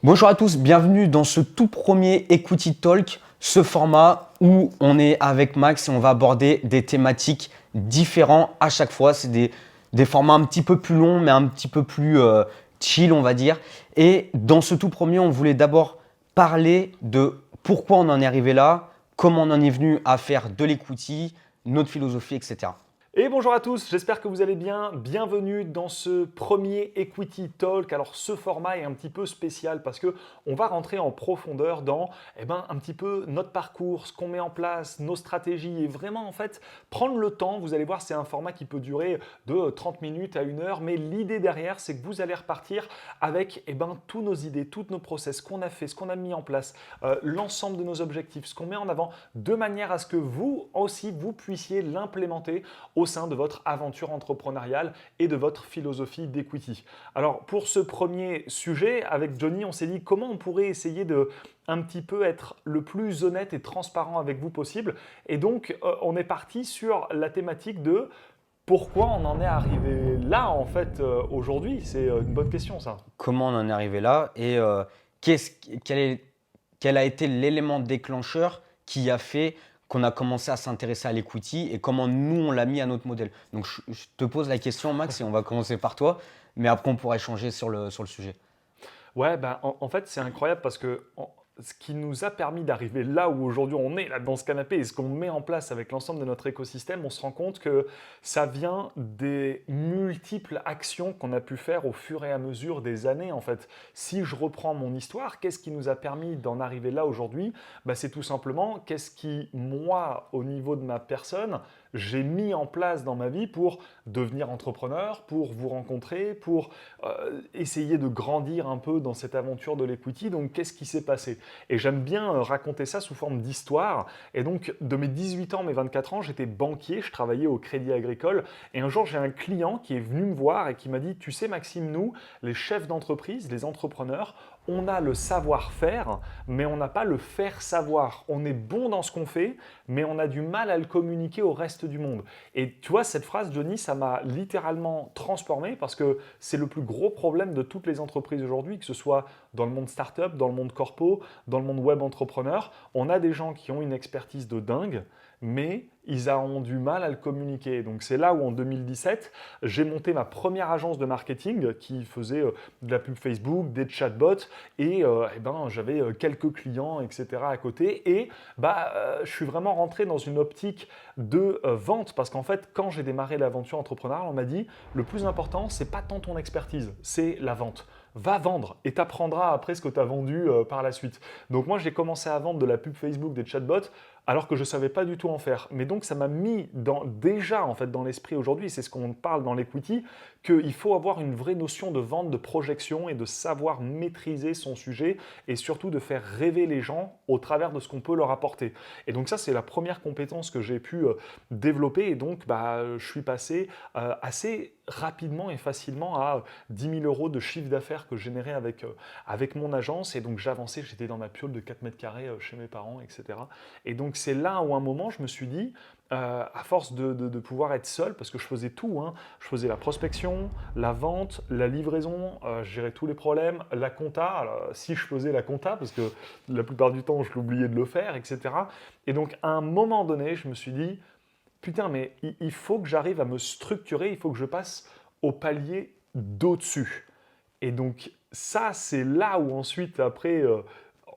Bonjour à tous, bienvenue dans ce tout premier Equity Talk, ce format où on est avec Max et on va aborder des thématiques différentes à chaque fois. C'est des formats un petit peu plus longs mais un petit peu plus chill on va dire. Et dans ce tout premier, on voulait d'abord parler de pourquoi on en est arrivé là, comment on en est venu à faire de l'equity, notre philosophie, etc. Et bonjour à tous, j'espère que vous allez bien. Bienvenue dans ce premier Equity Talk. Alors ce format est un petit peu spécial parce que on va rentrer en profondeur dans un petit peu notre parcours, ce qu'on met en place, nos stratégies et vraiment en fait prendre le temps. Vous allez voir, c'est un format qui peut durer de 30 minutes à 1 heure, mais l'idée derrière, c'est que vous allez repartir avec tous nos idées, toutes nos process, ce qu'on a fait, ce qu'on a mis en place, l'ensemble de nos objectifs, ce qu'on met en avant, de manière à ce que vous aussi, vous puissiez l'implémenter au sein de votre aventure entrepreneuriale et de votre philosophie d'equity. Alors pour ce premier sujet, avec Johnny, on s'est dit comment on pourrait essayer de un petit peu être le plus honnête et transparent avec vous possible. Et donc on est parti sur la thématique de pourquoi on en est arrivé là en fait aujourd'hui. C'est une bonne question ça. Comment on en est arrivé là et quel a été l'élément déclencheur qui a fait qu'on a commencé à s'intéresser à l'equity et comment nous on l'a mis à notre modèle. Donc je te pose la question Max et on va commencer par toi, mais après on pourra échanger sur le sujet. Ouais, en fait, c'est incroyable parce que ce qui nous a permis d'arriver là où aujourd'hui on est, là dans ce canapé, et ce qu'on met en place avec l'ensemble de notre écosystème, on se rend compte que ça vient des multiples actions qu'on a pu faire au fur et à mesure des années. En fait, si je reprends mon histoire, qu'est-ce qui nous a permis d'en arriver là aujourd'hui? C'est tout simplement qu'est-ce qui, moi, au niveau de ma personne, j'ai mis en place dans ma vie pour devenir entrepreneur, pour vous rencontrer, pour essayer de grandir un peu dans cette aventure de l'equity. Donc, qu'est-ce qui s'est passé? Et j'aime bien raconter ça sous forme d'histoire. Et donc, de mes 18 ans, mes 24 ans, j'étais banquier, je travaillais au Crédit Agricole. Et un jour, j'ai un client qui est venu me voir et qui m'a dit, tu sais Maxime, nous, les chefs d'entreprise, les entrepreneurs, on a le savoir-faire, mais on n'a pas le faire-savoir. On est bon dans ce qu'on fait, mais on a du mal à le communiquer au reste du monde. Et tu vois, cette phrase, Johnny, ça m'a littéralement transformé parce que c'est le plus gros problème de toutes les entreprises aujourd'hui, que ce soit dans le monde startup, dans le monde corpo, dans le monde web entrepreneur. On a des gens qui ont une expertise de dingue, mais ils ont du mal à le communiquer. Donc c'est là où en 2017, j'ai monté ma première agence de marketing qui faisait de la pub Facebook, des chatbots et j'avais quelques clients, etc. à côté. Et je suis vraiment rentré dans une optique de vente parce qu'en fait, quand j'ai démarré l'aventure entrepreneuriale, on m'a dit le plus important, c'est pas tant ton expertise, c'est la vente. Va vendre et tu apprendras après ce que tu as vendu par la suite. Donc moi, j'ai commencé à vendre de la pub Facebook, des chatbots, alors que je ne savais pas du tout en faire. Mais donc, ça m'a mis déjà en fait, dans l'esprit aujourd'hui, et c'est ce qu'on parle dans l'equity, qu'il faut avoir une vraie notion de vente, de projection et de savoir maîtriser son sujet et surtout de faire rêver les gens au travers de ce qu'on peut leur apporter. Et donc ça, c'est la première compétence que j'ai pu développer et donc je suis passé assez rapidement et facilement à 10 000 euros de chiffre d'affaires que je générais avec mon agence et donc j'avançais, j'étais dans ma piole de 4 mètres carrés chez mes parents, etc. Et donc c'est là où à un moment je me suis dit, à force de pouvoir être seul, parce que je faisais tout, hein, je faisais la prospection, la vente, la livraison, je gérais tous les problèmes, la compta, alors, si je faisais la compta, parce que la plupart du temps je l'oubliais de le faire, etc. Et donc à un moment donné, je me suis dit, putain, mais il faut que j'arrive à me structurer, il faut que je passe au palier d'au-dessus. Et donc ça, c'est là où ensuite, après,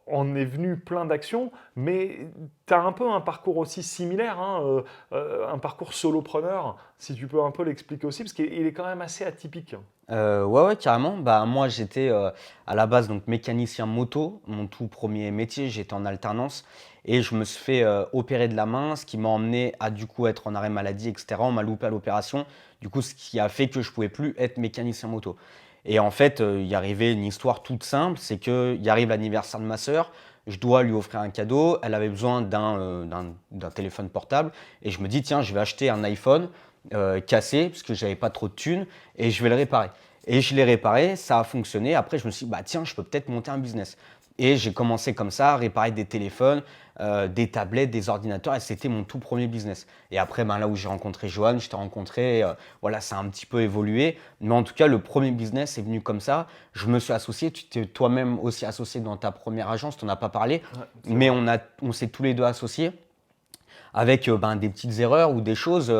en est venu plein d'actions, mais tu as un peu un parcours aussi similaire, hein, un parcours solopreneur, si tu peux un peu l'expliquer aussi, parce qu'il est quand même assez atypique. Ouais, carrément. Moi, j'étais à la base donc mécanicien moto, mon tout premier métier. J'étais en alternance et je me suis fait opérer de la main, ce qui m'a emmené à du coup être en arrêt maladie, etc. On m'a loupé à l'opération, du coup, ce qui a fait que je pouvais plus être mécanicien moto. Et en fait, il y arrivait une histoire toute simple, c'est qu'il y arrive l'anniversaire de ma sœur, je dois lui offrir un cadeau, elle avait besoin d'un téléphone portable et je me dis tiens, je vais acheter un iPhone cassé parce que j'avais pas trop de thunes et je vais le réparer. Et je l'ai réparé, ça a fonctionné. Après, je me suis dit, bah tiens, je peux peut-être monter un business. Et j'ai commencé comme ça à réparer des téléphones, des tablettes, des ordinateurs, et c'était mon tout premier business. Et après, ben, là où j'ai rencontré Johan, je t'ai rencontré, voilà, ça a un petit peu évolué. Mais en tout cas, le premier business est venu comme ça. Je me suis associé, tu t'es toi-même aussi associé dans ta première agence, tu n'en as pas parlé, Ouais, c'est mais vrai. on s'est tous les deux associés avec ben, des petites erreurs ou des choses.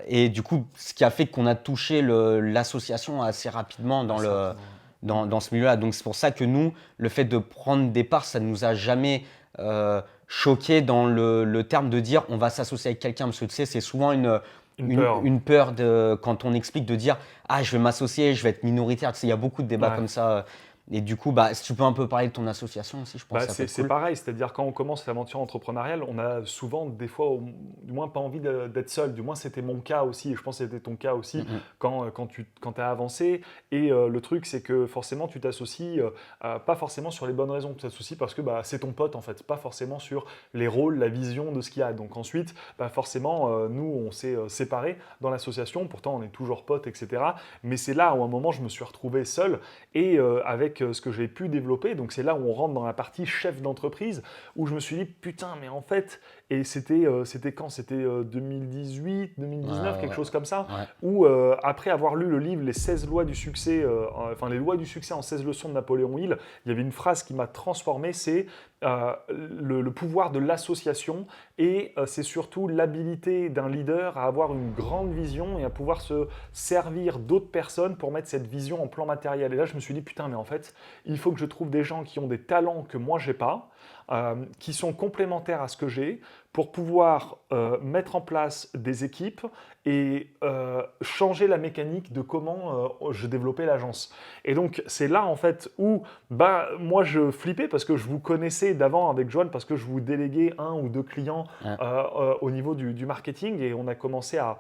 Et du coup, ce qui a fait qu'on a touché l'association assez rapidement Assez rapidement. Ouais. dans ce milieu-là. Donc c'est pour ça que nous, le fait de prendre des parts, ça ne nous a jamais choqué dans le terme de dire on va s'associer avec quelqu'un. Parce que tu sais, c'est souvent Une peur. une peur quand on explique de dire ah, je vais m'associer, je vais être minoritaire. Tu sais, il y a beaucoup de débats Ouais. comme ça. Et du coup, bah, si tu peux un peu parler de ton association aussi, je pense Bah, que ça peut être c'est cool. pareil, c'est-à-dire quand on commence l'aventure entrepreneuriale, on a souvent, des fois, du moins pas envie d'être seul. Du moins, c'était mon cas aussi, et je pense que c'était ton cas aussi Mm, quand tu as avancé. Et le truc, c'est que forcément, tu t'associes, pas forcément sur les bonnes raisons. Tu t'associes parce que bah, c'est ton pote, en fait, pas forcément sur les rôles, la vision de ce qu'il y a. Donc ensuite, bah, forcément, nous, on s'est séparés dans l'association. Pourtant, on est toujours potes, etc. Mais c'est là où, à un moment, je me suis retrouvé seul et avec ce que j'ai pu développer. Donc c'est là où on rentre dans la partie chef d'entreprise, où je me suis dit, putain, mais en fait, et c'était quand? C'était 2018, mm. 2019, quelque chose comme ça, Ouais. où après avoir lu le livre Les 16 lois du succès, enfin les lois du succès en 16 leçons de Napoléon Hill, il y avait une phrase qui m'a transformé, c'est le pouvoir de l'association, et c'est surtout l'habilité d'un leader à avoir une grande vision et à pouvoir se servir d'autres personnes pour mettre cette vision en plan matériel. Et là, je me suis dit, putain, mais en fait, il faut que je trouve des gens qui ont des talents que moi, j'ai pas, qui sont complémentaires à ce que j'ai, pour pouvoir mettre en place des équipes et changer la mécanique de comment je développais l'agence. Et donc, c'est là, en fait, où bah, moi, je flippais parce que je vous connaissais d'avant avec Joanne, parce que je vous déléguais un ou deux clients Ouais. au niveau du marketing, et on a commencé à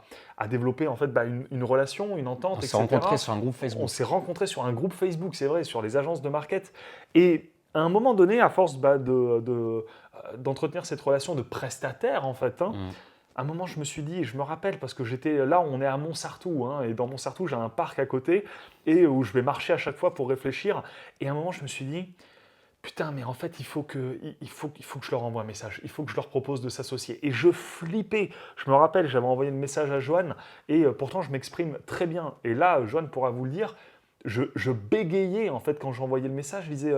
développer en fait bah, une relation, une On entente, s'est rencontrés etc. sur un groupe On Facebook. s'est rencontrés sur un groupe Facebook, c'est vrai, sur les agences de market. Et à un moment donné, à force bah, d'entretenir cette relation de prestataire, en fait, hein, Mm. à un moment, je me suis dit, et je me rappelle, parce que j'étais là, on est à Montsartou, hein, et dans Montsartou, j'ai un parc à côté, et où je vais marcher à chaque fois pour réfléchir. Et à un moment, je me suis dit, putain, mais en fait, il faut que je leur envoie un message. Il faut que je leur propose de s'associer. Et je flippais. Je me rappelle, j'avais envoyé un message à Joanne, et pourtant, je m'exprime très bien. Et là, Joanne pourra vous le dire, je bégayais en fait quand j'envoyais le message. Je disais,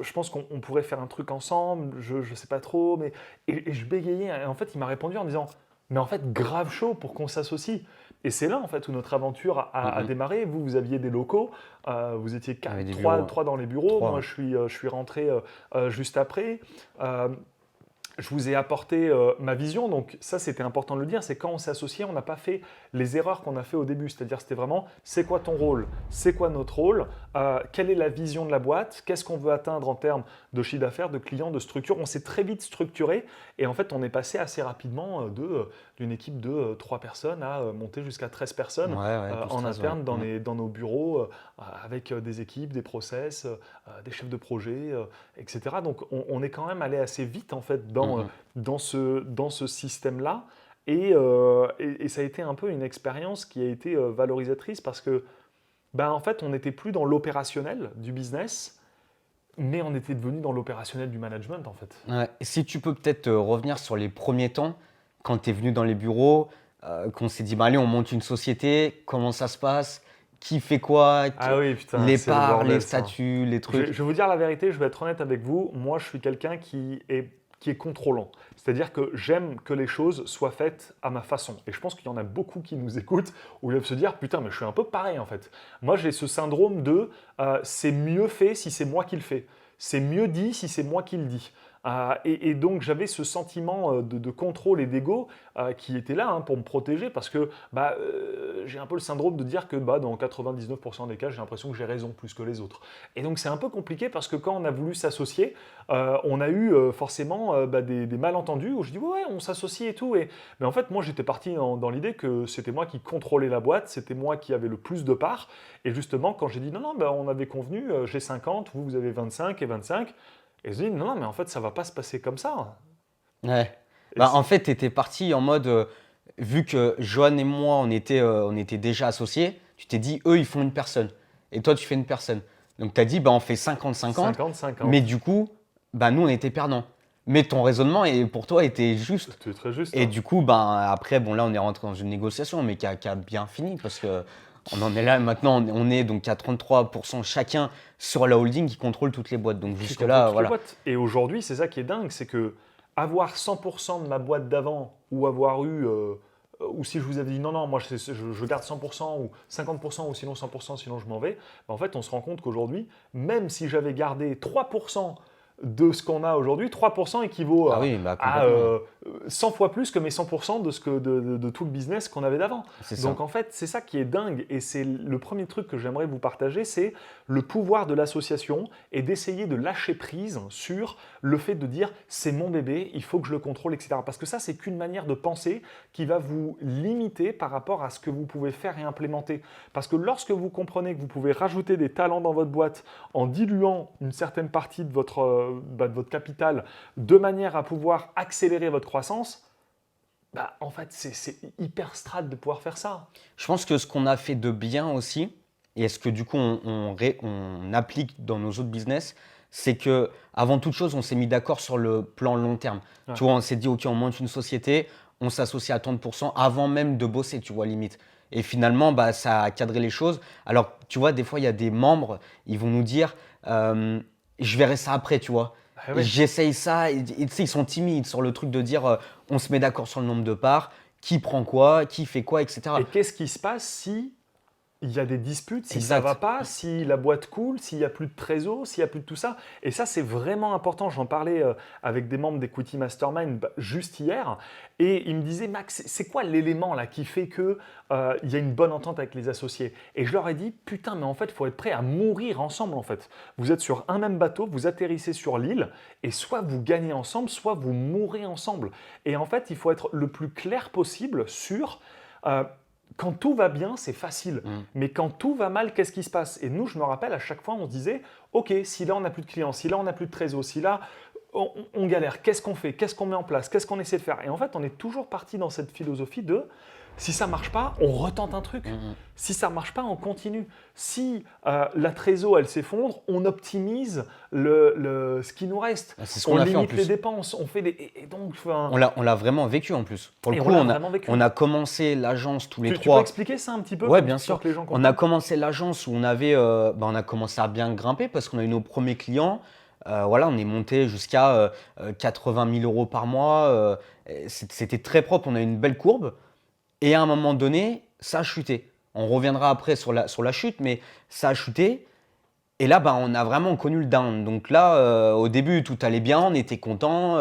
je pense qu'on pourrait faire un truc ensemble, je ne sais pas trop, mais. Et je bégayais. Et en fait, il m'a répondu en disant, mais en fait, grave chaud pour qu'on s'associe. Et c'est là en fait où notre aventure a Mm, mm. démarré. Vous aviez des locaux, vous étiez Il y avait des trois, bureaux, trois dans les bureaux. trois. Moi, Ouais. je suis rentré juste après. Euh, je vous ai apporté ma vision, donc ça c'était important de le dire, c'est quand on s'est associé, on n'a pas fait les erreurs qu'on a fait au début, c'est-à-dire c'était vraiment c'est quoi ton rôle, c'est quoi notre rôle, quelle est la vision de la boîte, qu'est-ce qu'on veut atteindre en termes de chiffre d'affaires, de clients, de structure. On s'est très vite structuré et en fait on est passé assez rapidement d'une équipe de 3 personnes à monter jusqu'à 13 personnes Ouais, ouais, en 12-13, ouais. interne Mm. dans nos bureaux avec des équipes, des process, des chefs de projet, etc. Donc on est quand même allé assez vite en fait Mm, mm. dans ce système-là. Et ça a été un peu une expérience qui a été valorisatrice parce que, ben, en fait, on n'était plus dans l'opérationnel du business, mais on était devenu dans l'opérationnel du management, en fait. Ouais. Et si tu peux peut-être revenir sur les premiers temps, quand tu es venu dans les bureaux, qu'on s'est dit, bah, allez, on monte une société, comment ça se passe, qui fait quoi, Ah oui, putain, les c'est le parts, les bordel, ça. statuts, les trucs. Je vais vous dire la vérité, je vais être honnête avec vous. Moi, je suis quelqu'un qui est contrôlant. C'est-à-dire que j'aime que les choses soient faites à ma façon. Et je pense qu'il y en a beaucoup qui nous écoutent où ils doivent se dire, putain, mais je suis un peu pareil en fait. Moi, j'ai ce syndrome de c'est mieux fait si c'est moi qui le fais. C'est mieux dit si c'est moi qui le dis. Et donc j'avais ce sentiment de contrôle et d'ego qui était là hein, pour me protéger parce que bah, j'ai un peu le syndrome de dire que bah, dans 99% des cas j'ai l'impression que j'ai raison plus que les autres. Et donc c'est un peu compliqué parce que quand on a voulu s'associer, on a eu forcément bah, des malentendus où je dis ouais on s'associe et tout. Mais en fait moi j'étais parti dans l'idée que c'était moi qui contrôlais la boîte, c'était moi qui avais le plus de parts. Et justement quand j'ai dit non non bah, on avait convenu j'ai 50, vous avez 25 et 25. Et je dis, non, non, mais en fait, ça va pas se passer comme ça. Ouais. Et Bah, en fait, tu étais parti en mode, vu que Johan et moi, on était déjà associés, Tu t'es dit, eux, ils font une personne. Et toi, tu fais une personne. Donc, tu as dit, bah, on fait 50-50. 50-50. Mais du coup, bah, nous, on était perdants. Mais ton raisonnement, pour toi, était juste. C'était très juste. Et Hein. du coup, ben, après, bon, là, on est rentré dans une négociation, mais qui a bien fini parce que on en est là. Maintenant, on est donc à 33% chacun sur la holding qui contrôle toutes les boîtes. Donc, Qui contrôle jusque-là, toutes les voilà. boîtes. Et aujourd'hui, c'est ça qui est dingue, c'est que avoir 100% de ma boîte d'avant ou avoir eu, ou si je vous avais dit non, non, moi je garde 100% ou 50% ou sinon 100%, sinon je m'en vais, ben, en fait, on se rend compte qu'aujourd'hui, même si j'avais gardé 3% de ce qu'on a aujourd'hui, 3% équivaut Ah oui, bah, à, complètement. 100 fois plus que mes 100% de tout le business qu'on avait d'avant. C'est ça. Donc en fait, c'est ça qui est dingue et c'est le premier truc que j'aimerais vous partager, c'est le pouvoir de l'association et d'essayer de lâcher prise sur le fait de dire c'est mon bébé, il faut que je le contrôle, etc. Parce que ça, c'est qu'une manière de penser qui va vous limiter par rapport à ce que vous pouvez faire et implémenter. Parce que lorsque vous comprenez que vous pouvez rajouter des talents dans votre boîte en diluant une certaine partie de votre capital de manière à pouvoir accélérer votre croissance, bah, en fait, c'est hyper strat de pouvoir faire ça. Je pense que ce qu'on a fait de bien aussi, et ce que du coup on applique dans nos autres business, c'est que avant toute chose, on s'est mis d'accord sur le plan long terme. Ouais. Tu vois, on s'est dit, OK, on monte une société, on s'associe à 30% avant même de bosser, tu vois, limite. Et finalement, bah, ça a cadré les choses. Alors, tu vois, des fois, il y a des membres, ils vont nous dire, je verrai ça après, tu vois. Ah ouais. J'essaye ça, et tu sais, ils sont timides sur le truc de dire, on se met d'accord sur le nombre de parts, qui prend quoi, qui fait quoi, etc. Et qu'est-ce qui se passe si il y a des disputes, si ça Exact. va pas, si la boîte coule, s'il n'y a plus de trésor, s'il n'y a plus de tout ça. Et ça, c'est vraiment important. J'en parlais avec des membres d'Equity Mastermind juste hier. Et ils me disaient, Max, c'est quoi l'élément là qui fait qu'il y a une bonne entente avec les associés? Et je leur ai dit, putain, mais en fait, il faut être prêt à mourir ensemble en fait. Vous êtes sur un même bateau, vous atterrissez sur l'île, et soit vous gagnez ensemble, soit vous mourrez ensemble. Et en fait, il faut être le plus clair possible sur... quand tout va bien, c'est facile. Mais quand tout va mal, qu'est-ce qui se passe? Et nous, je me rappelle, à chaque fois, on se disait, OK, si là, on n'a plus de clients, si là, on n'a plus de trésor, si là, on galère, qu'est-ce qu'on fait? Qu'est-ce qu'on met en place? Qu'est-ce qu'on essaie de faire? Et en fait, on est toujours parti dans cette philosophie de, si ça ne marche pas, on retente un truc. Si ça ne marche pas, on continue. Si la trésor, elle s'effondre, on optimise ce qui nous reste. C'est ce On qu'on a fait en limite les plus. dépenses. On fait des... Et donc, enfin, On l'a vraiment vécu en plus. Pour le Et coup, on l'a vraiment vécu. on a commencé l'agence tous les tu peux trois. expliquer ça un petit peu Ouais, bien pour sûr. que les gens On comprennent? a commencé l'agence où on avait, on a commencé à bien grimper parce qu'on a eu nos premiers clients. Voilà, on est monté jusqu'à 80 000 euros par mois. C'était très propre. On a eu une belle courbe. Et à un moment donné, ça a chuté. On reviendra après sur la chute, mais ça a chuté. Et là, bah, on a vraiment connu le down. Donc là, au début, tout allait bien, on était contents,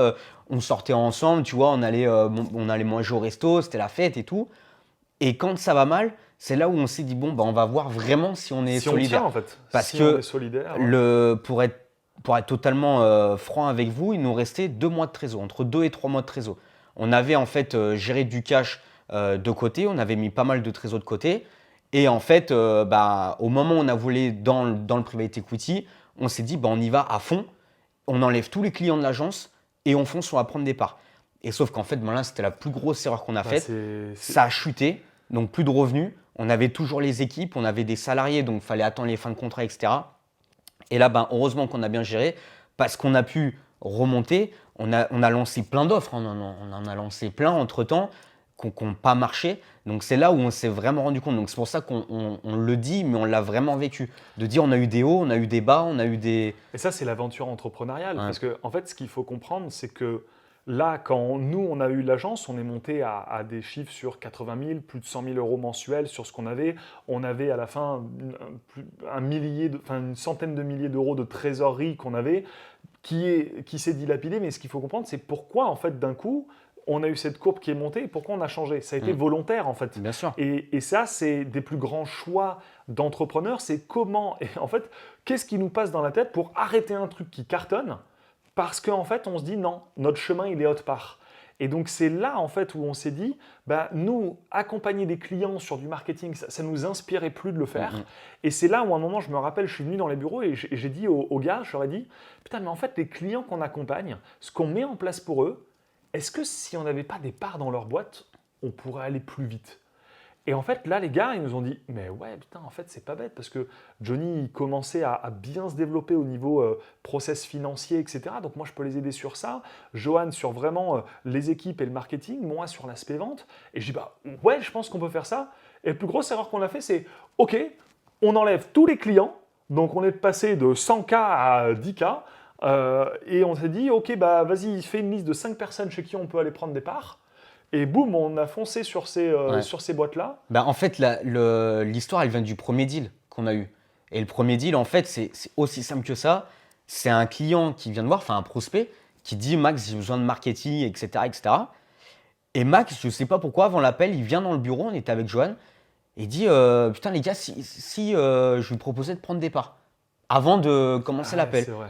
on sortait ensemble, tu vois, on allait manger au resto, c'était la fête et tout. Et quand ça va mal, c'est là où on s'est dit, bon, bah, on va voir vraiment si on est Si on tient solidaire. en fait, Parce si on que est solidaire. Ouais. pour être totalement franc avec vous, il nous restait 2 mois de trésor, entre 2 et 3 mois de trésor. On avait en fait géré du cash de côté, on avait mis pas mal de trésor de côté. Et en fait, bah, au moment où on a voulu dans le private equity, on s'est dit, bah, on y va à fond, on enlève tous les clients de l'agence et on fonce, on va prendre des parts. Et sauf qu'en fait, ben là, c'était la plus grosse erreur qu'on a Bah, faite. Ça a chuté, donc plus de revenus. On avait toujours les équipes, on avait des salariés, donc il fallait attendre les fins de contrat, etc. Et là, ben, heureusement qu'on a bien géré parce qu'on a pu remonter. On a lancé plein d'offres, hein. On en a lancé plein entre-temps qui n'ont pas marché. Donc c'est là où on s'est vraiment rendu compte. Donc c'est pour ça qu'on le dit, mais on l'a vraiment vécu. De dire on a eu des hauts, on a eu des bas, on a eu des... Et ça, c'est l'aventure entrepreneuriale. Ouais. Parce que, en fait, ce qu'il faut comprendre, c'est que là, quand nous, on a eu l'agence, on est monté à des chiffres sur 80 000, plus de 100 000 euros mensuels sur ce qu'on avait. On avait à la fin une centaine de milliers d'euros de trésorerie qu'on avait qui s'est dilapidé. Mais ce qu'il faut comprendre, c'est pourquoi, en fait, d'un coup, on a eu cette courbe qui est montée et pourquoi on a changé. Ça a été volontaire, en fait. Bien sûr. Et ça, c'est des plus grands choix d'entrepreneurs. C'est comment, et en fait, qu'est-ce qui nous passe dans la tête pour arrêter un truc qui cartonne parce qu'en fait, on se dit non, notre chemin, il est autre part. Et donc, c'est là, en fait, où on s'est dit, bah, nous, accompagner des clients sur du marketing, ça nous inspirait plus de le faire. Et c'est là où, à un moment, je me rappelle, je suis venu dans les bureaux et j'ai dit aux gars, je leur ai dit, putain, mais en fait, les clients qu'on accompagne, ce qu'on met en place pour eux, est-ce que si on n'avait pas des parts dans leur boîte, on pourrait aller plus vite? Et en fait, là, les gars, ils nous ont dit, mais ouais, putain, en fait, c'est pas bête parce que Johnny, il commençait à bien se développer au niveau process financier, etc. Donc moi, je peux les aider sur ça. Johan sur vraiment les équipes et le marketing, moi sur l'aspect vente. Et je dis, bah ouais, je pense qu'on peut faire ça. Et la plus grosse erreur qu'on a fait, c'est, ok, on enlève tous les clients. Donc on est passé de 100K à 10K. Et on s'est dit, ok, bah vas-y, fais une liste de 5 personnes chez qui on peut aller prendre des parts. Et boum, on a foncé Ouais. sur ces boîtes-là. Bah, en fait, l'histoire, elle vient du premier deal qu'on a eu. Et le premier deal, en fait, c'est aussi simple que ça. C'est un client qui vient de voir, enfin un prospect, qui dit Max, j'ai besoin de marketing, etc., etc. Et cetera. Et Max, je sais pas pourquoi, avant l'appel, il vient dans le bureau, on était avec Johan, et il dit putain, les gars, si je vous proposais de prendre des parts avant de commencer Ouais, l'appel. c'est vrai.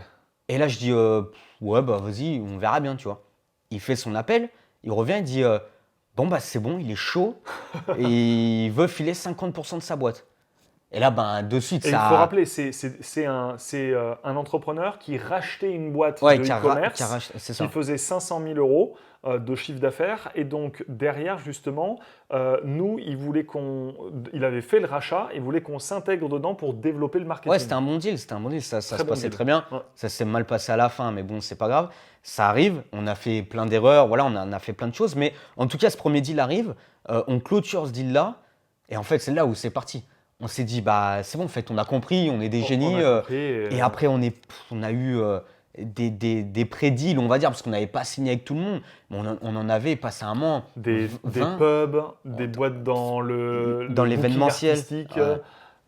Et là, je dis ouais, bah vas-y, on verra bien, tu vois. Il fait son appel, il revient, il dit bon, bah c'est bon, il est chaud, et il veut filer 50% de sa boîte. Et là, ben, de suite, Et il faut ça. rappeler, c'est un entrepreneur qui rachetait une boîte Ouais, de e-commerce c'est qui ça. faisait 500 000 euros de chiffre d'affaires. Et donc, derrière, justement, nous, il avait fait le rachat, il voulait qu'on s'intègre dedans pour développer le Ouais, marketing. c'était un bon deal, ça Très se bon passait deal. très bien. Ouais. Ça s'est mal passé à la fin, mais bon, c'est pas grave. Ça arrive, on a fait plein d'erreurs, voilà, on a fait plein de choses, mais en tout cas, ce premier deal arrive, on clôture ce deal-là, et en fait, c'est là où c'est parti. On s'est dit, bah, c'est bon, en fait, on a compris, on est des On génies, a compris. et après, on a eu des pré-deals, on va dire, parce qu'on n'avait pas signé avec tout le monde, mais on en avait passé un moment, Des 20 pubs, des boîtes dans dans le booking l'événementiel. artistique. Ouais.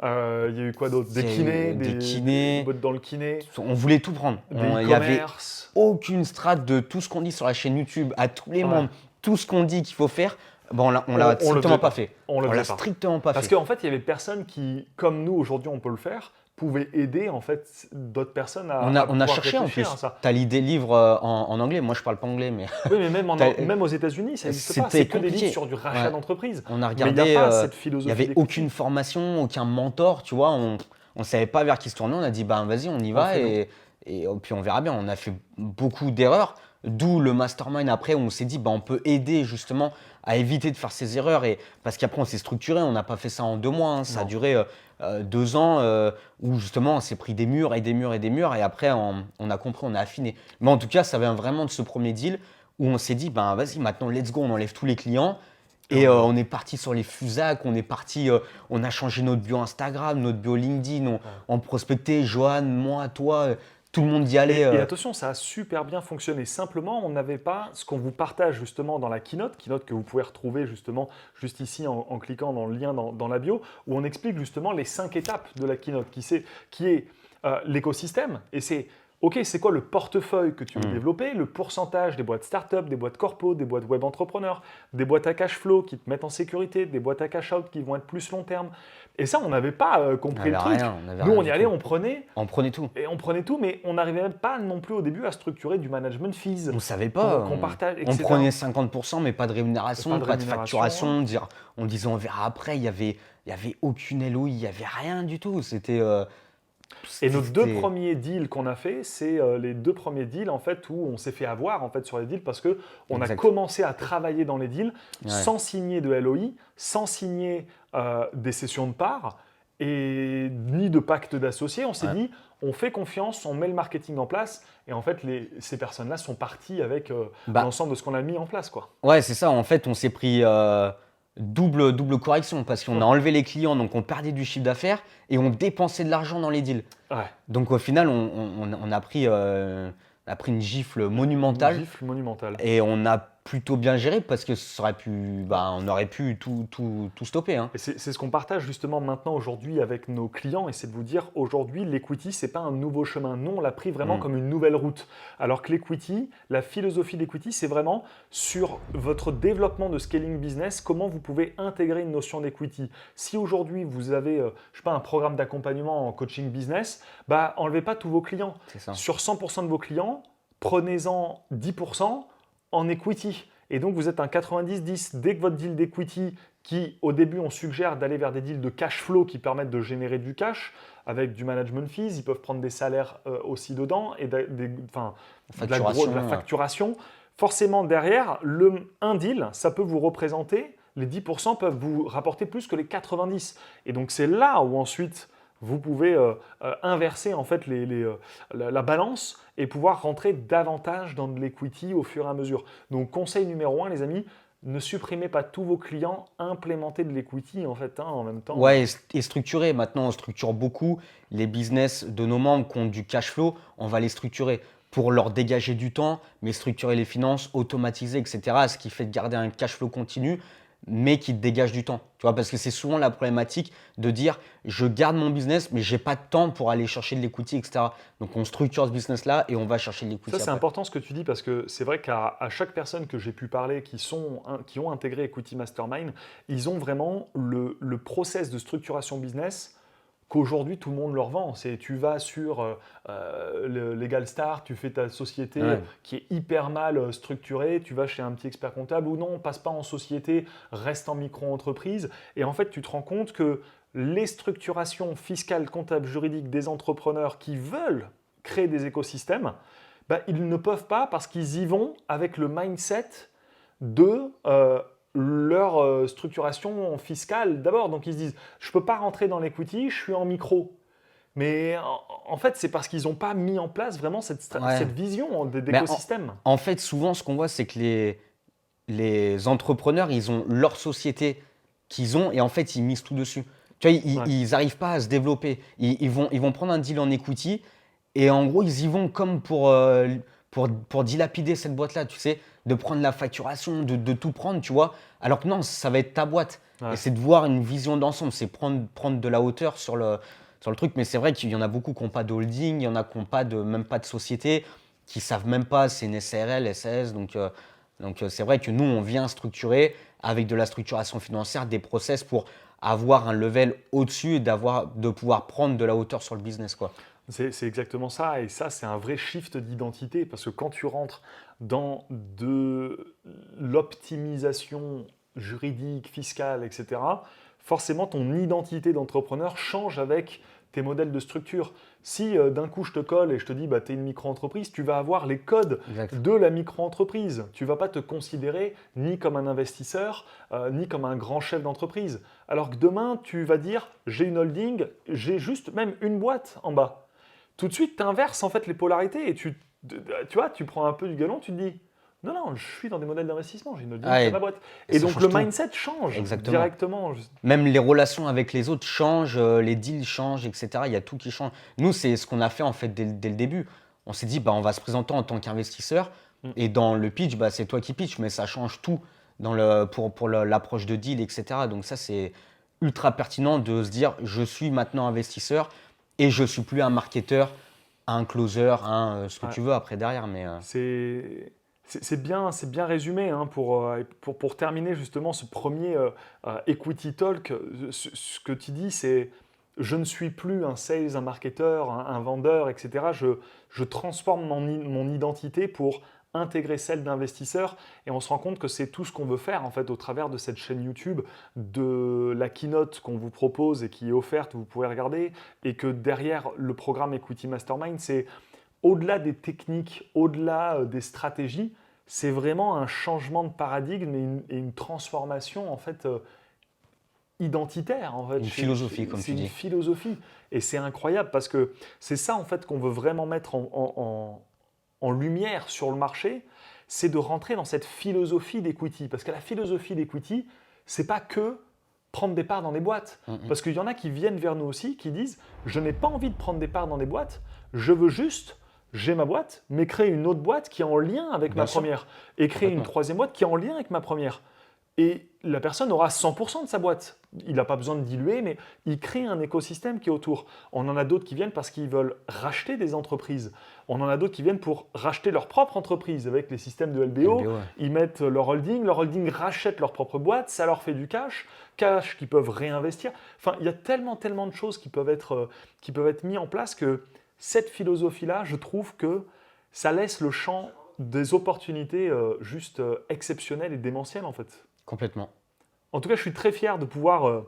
Il y a eu quoi d'autre? Des Il y a kinés, eu des des kinés. boîtes dans le kiné, On voulait tout prendre. des Il y avait e-commerce. aucune strate de tout ce qu'on dit sur la chaîne YouTube à tous les Ouais. membres, tout ce qu'on dit qu'il faut faire. Bon, on l'a On le faisait strictement pas pas. fait. On le On l'a faisait pas. strictement pas Parce fait. qu'en fait, il y avait personne qui, comme nous aujourd'hui, on peut le faire, pouvait aider en fait d'autres personnes à On a pouvoir cherché en réfléchir à plus. ça. Tu as lu des livres en anglais. Moi, je parle pas anglais, mais Oui, mais même, t'as- même aux États-Unis, ça n'existe pas. c'était C'est que des livres compliqué. sur du rachat Ouais. d'entreprise. On a Mais il n'y a regardé, pas cette il n'y philosophie avait d'equity. aucune formation, aucun mentor, tu vois. On ne savait pas vers qui se tourner. On a dit, ben vas-y, on y On le va fait nous. et puis on verra bien. On a fait beaucoup d'erreurs, d'où le mastermind après où on s'est dit, ben, on peut aider justement à éviter de faire ces erreurs. Et, parce qu'après, on s'est structuré, on n'a pas fait ça en 2 mois, hein. Ça a Non. duré 2 ans où justement on s'est pris des murs et des murs et des murs. Et après, on a compris, on a affiné. Mais en tout cas, ça vient vraiment de ce premier deal où on s'est dit, ben vas-y, maintenant, let's go, on enlève tous les clients. Et Et on y va. on est parti sur les FUSAC, on est parti, on a changé notre bio Instagram, notre bio LinkedIn, on prospectait, Johan, moi, toi, tout le monde y allait. Et attention, ça a super bien fonctionné. Simplement, on n'avait pas ce qu'on vous partage justement dans la keynote que vous pouvez retrouver justement juste ici en cliquant dans le lien dans la bio, où on explique justement les 5 étapes de la keynote, qui est l'écosystème. Et c'est, OK, c'est quoi le portefeuille que tu veux développer, le pourcentage des boîtes start-up, des boîtes corpo, des boîtes web entrepreneurs, des boîtes à cash flow qui te mettent en sécurité, des boîtes à cash out qui vont être plus long terme. Et ça, on n'avait pas On compris n'avait le truc. rien, on n'avait Nous, rien on y du allait, tout. on prenait. On prenait tout. Et on prenait tout, mais on n'arrivait même pas non plus au début à structurer du management fees On ne savait pas. qu'on partage, On etc. prenait 50%, mais pas de rémunération, Pas de pas de rémunération, facturation. On disait on verra après. Il y avait aucune LOI, il n'y avait rien du tout. Et nos deux c'était- premiers deals qu'on a fait, c'est les 2 premiers deals en fait où on s'est fait avoir en fait sur les deals parce que on a Exact. commencé à travailler dans les deals Ouais. sans signer de LOI, sans signer des cessions de parts et ni de pacte d'associés. On s'est Ouais. dit, on fait confiance, on met le marketing en place et en fait ces personnes-là sont parties avec Bah, l'ensemble de ce qu'on a mis en place quoi. Ouais, c'est ça. En fait, on s'est pris double correction parce qu'on a enlevé les clients, donc on perdait du chiffre d'affaires et on dépensait de l'argent dans les deals. Ouais. Donc au final, on a pris une gifle monumentale Une gifle monumentale. et on a plutôt bien géré parce que on aurait pu tout stopper, hein. Et c'est ce qu'on partage justement maintenant aujourd'hui avec nos clients, et c'est de vous dire aujourd'hui l'equity c'est pas un nouveau chemin, non on l'a pris vraiment comme une nouvelle route. Alors que l'equity, la philosophie d'equity c'est vraiment sur votre développement de scaling business, comment vous pouvez intégrer une notion d'equity. Si aujourd'hui vous avez je sais pas, un programme d'accompagnement en coaching business, bah enlevez pas tous vos clients. C'est ça. Sur 100% de vos clients, prenez-en 10% en equity. Et donc, vous êtes un 90-10. Dès que votre deal d'equity, qui au début, on suggère d'aller vers des deals de cash flow qui permettent de générer du cash avec du management fees, ils peuvent prendre des salaires aussi dedans et de la facturation. Forcément, derrière, un deal, ça peut vous représenter les 10% peuvent vous rapporter plus que les 90. Et donc c'est là où ensuite vous pouvez inverser en fait la balance et pouvoir rentrer davantage dans de l'equity au fur et à mesure. Donc conseil numéro 1, les amis, ne supprimez pas tous vos clients, implémentez de l'equity en fait en même temps. Ouais, et structurer. Maintenant, on structure beaucoup les business de nos membres qui ont du cash flow. On va les structurer pour leur dégager du temps, mais structurer les finances, automatiser, etc. Ce qui fait de garder un cash flow continu, mais qui te dégage du temps. Tu vois, parce que c'est souvent la problématique de dire je garde mon business, mais j'ai pas de temps pour aller chercher de l'equity, etc. Donc, on structure ce business-là et on va chercher de Ça, l'equity c'est après. important ce que tu dis parce que c'est vrai qu'à chaque personne que j'ai pu parler qui ont intégré Equity Mastermind, ils ont vraiment le process de structuration business qu'aujourd'hui tout le monde leur vend. C'est tu vas sur le Legal Star, tu fais ta société Ouais. qui est hyper mal structurée, tu vas chez un petit expert comptable ou non, passe pas en société, reste en micro-entreprise. Et en fait, tu te rends compte que les structurations fiscales, comptables, juridiques des entrepreneurs qui veulent créer des écosystèmes, bah, ils ne peuvent pas parce qu'ils y vont avec le mindset de leur structuration fiscale d'abord. Donc ils se disent, je ne peux pas rentrer dans l'equity, je suis en micro. Mais en fait, c'est parce qu'ils n'ont pas mis en place vraiment Ouais. cette vision Mais d'écosystème. en fait, souvent, ce qu'on voit, c'est que les entrepreneurs, ils ont leur société qu'ils ont et en fait, ils misent tout dessus. Tu vois, Ouais. ils n'arrivent pas à se développer. Ils vont prendre un deal en equity et en gros, ils y vont comme pour dilapider cette boîte-là, tu sais, de prendre la facturation, de tout prendre, tu vois. Alors que non, ça va être ta boîte. Et Ouais. c'est de voir une vision d'ensemble, c'est prendre de la hauteur sur le truc. Mais c'est vrai qu'il y en a beaucoup qui n'ont pas de holding, il y en a qui n'ont pas même pas de société, qui savent même pas c'est une SARL, SAS. Donc, c'est vrai que nous, on vient structurer avec de la structuration financière, des process pour avoir un level au-dessus et de pouvoir prendre de la hauteur sur le business, quoi. C'est exactement ça, et ça, c'est un vrai shift d'identité, parce que quand tu rentres dans de l'optimisation juridique, fiscale, etc., forcément, ton identité d'entrepreneur change avec tes modèles de structure. Si d'un coup je te colle et je te dis, bah, tu es une micro-entreprise, tu vas avoir les codes Exact. de la micro-entreprise. Tu ne vas pas te considérer ni comme un investisseur, ni comme un grand chef d'entreprise. Alors que demain, tu vas dire, j'ai une holding, j'ai juste même une boîte en bas. Tout de suite, tu inverses en fait les polarités et tu vois, tu prends un peu du galon, tu te dis non, non, je suis dans des modèles d'investissement, j'ai une holding, Ah, c'est et, ma boîte. et Et ça donc le change tout. mindset change Exactement. directement. Même les relations avec les autres changent, les deals changent, etc. Il y a tout qui change. Nous, c'est ce qu'on a fait en fait dès le début. On s'est dit, bah, on va se présenter en tant qu'investisseur Mm. et dans le pitch, bah, c'est toi qui pitch, mais ça change tout pour l'approche de deal, etc. Donc ça, c'est ultra pertinent de se dire, je suis maintenant investisseur et je suis plus un marketeur, un closer, ce que Ouais. tu veux après derrière. Mais C'est bien résumé hein, pour terminer justement ce premier Equity Talk. Ce que tu dis, c'est je ne suis plus un sales, un marketeur, un vendeur, etc. Je transforme mon identité pour intégrer celle d'investisseur et on se rend compte que c'est tout ce qu'on veut faire en fait au travers de cette chaîne YouTube, de la keynote qu'on vous propose et qui est offerte, vous pouvez regarder, et que derrière le programme Equity Mastermind, c'est au-delà des techniques, au-delà des stratégies, c'est vraiment un changement de paradigme et une transformation en fait identitaire. En fait. une philosophie, comme C'est tu une dis. philosophie et c'est incroyable parce que c'est ça en fait qu'on veut vraiment mettre en lumière sur le marché, c'est de rentrer dans cette philosophie d'equity. Parce que la philosophie d'equity, c'est pas que prendre des parts dans des boîtes. Mm, Parce qu'il y en a qui viennent vers nous aussi, qui disent je n'ai pas envie de prendre des parts dans des boîtes, je veux juste, j'ai ma boîte, mais créer une autre boîte qui est en lien avec Bien ma sûr, première. Et créer une complètement. troisième boîte qui est en lien avec ma première. Et la personne aura 100% de sa boîte. Il n'a pas besoin de diluer, mais il crée un écosystème qui est autour. On en a d'autres qui viennent parce qu'ils veulent racheter des entreprises. On en a d'autres qui viennent pour racheter leur propre entreprise avec les systèmes de LBO. LBO, ouais. Ils mettent leur holding rachète leur propre boîte, ça leur fait du cash qu'ils peuvent réinvestir. Enfin, il y a tellement de choses qui peuvent être mis en place que cette philosophie-là, je trouve que ça laisse le champ des opportunités juste exceptionnelles et démentielles en fait. Complètement. En tout cas, je suis très fier de pouvoir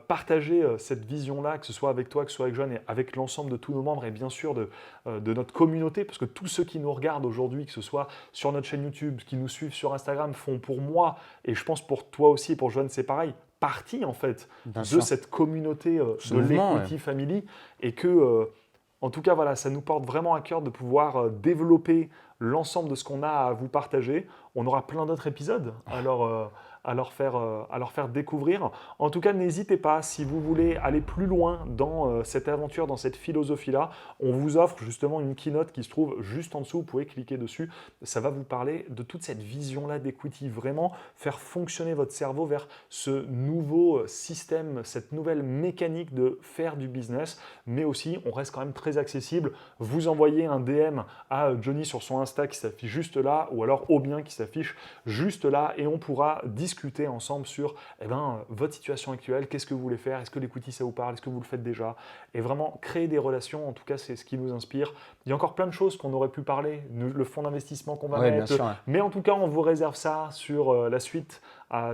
partager cette vision-là, que ce soit avec toi, que ce soit avec Joanne, et avec l'ensemble de tous nos membres, et bien sûr de notre communauté, parce que tous ceux qui nous regardent aujourd'hui, que ce soit sur notre chaîne YouTube, qui nous suivent sur Instagram, font pour moi, et je pense pour toi aussi et pour Joanne, c'est pareil, partie en fait Bien de sûr. cette communauté Ce de mouvement, ouais. l'Equity Family, et que, en tout cas, voilà, ça nous porte vraiment à cœur de pouvoir développer l'ensemble de ce qu'on a à vous partager. On aura plein d'autres épisodes à leur faire découvrir. En tout cas, n'hésitez pas, si vous voulez aller plus loin dans cette aventure, dans cette philosophie-là, on vous offre justement une keynote qui se trouve juste en dessous, vous pouvez cliquer dessus. Ça va vous parler de toute cette vision-là d'equity, vraiment faire fonctionner votre cerveau vers ce nouveau système, cette nouvelle mécanique de faire du business, mais aussi, on reste quand même très accessible. Vous envoyez un DM à Johnny sur son Insta qui s'affiche juste là, ou alors au bien qui s'affiche juste là, et on pourra discuter ensemble sur votre situation actuelle, qu'est-ce que vous voulez faire, est-ce que l'equity ça vous parle, est-ce que vous le faites déjà, et vraiment créer des relations, en tout cas c'est ce qui nous inspire. Il y a encore plein de choses qu'on aurait pu parler, le fonds d'investissement qu'on va Oui, bien mettre, sûr, ouais. mais en tout cas on vous réserve ça sur la suite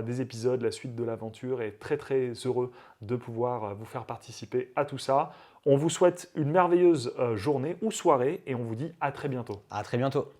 des épisodes, la suite de l'aventure, et très très heureux de pouvoir vous faire participer à tout ça. On vous souhaite une merveilleuse journée ou soirée, et on vous dit à très bientôt. À très bientôt.